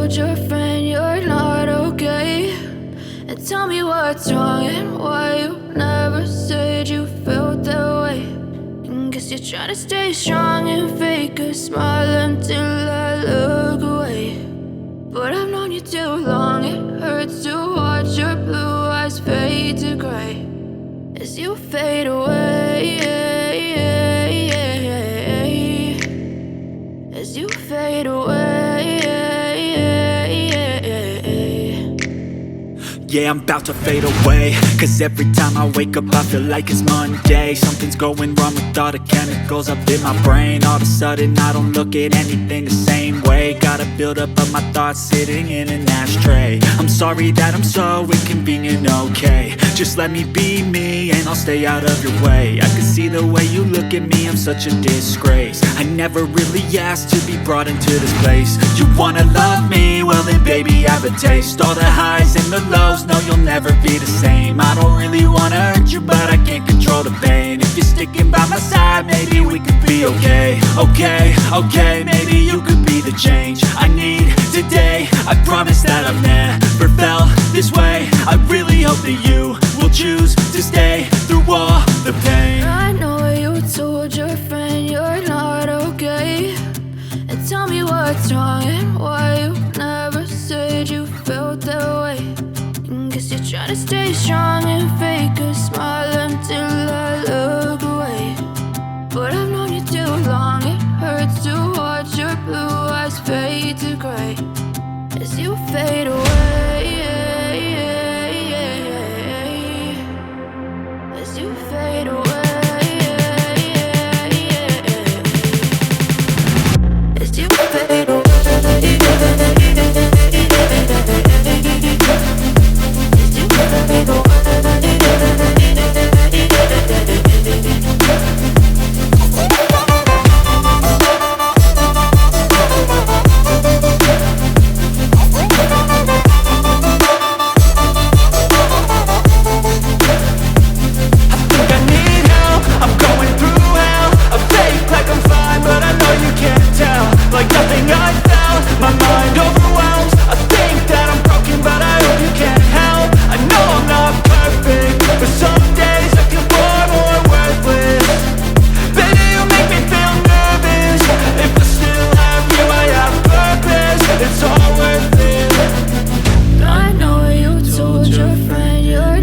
told your friend you're not okay? And tell me what's wrong and why you never said you felt that way. And guess you're trying to stay strong and fake a smile until I look away. But I've known you too long, it hurts to watch your blue eyes fade to gray as you fade away, as you fade away. Yeah, I'm about to fade away, cause every time I wake up I feel like it's Monday. Something's going wrong with all the chemicals up in my brain. All of a sudden I don't look at anything the same way. Got a buildup of my thoughts sitting in an ashtray. I'm sorry that I'm so inconvenient, okay? Just let me be me and I'll stay out of your way. I can see the way you look at me, I'm such a disgrace. I never really asked to be brought into this place. You wanna love me? Well then baby have a taste. All the highs and the lows, no you'll never be the same. I don't really wanna hurt you but I can't control the pain. If you're sticking by my side maybe we could be okay. Okay, maybe you could be the change I need today. I promise that I've never felt this way. I really hope that you will choose to stay through all the pain. I know you told your friend you're not okay. And tell me what's wrong and why you never said you felt that way. And guess you're trying to stay strong and fake a smile until I look away. But I've known you too long, it hurts to watch your blue eyes fade to gray as you fade away.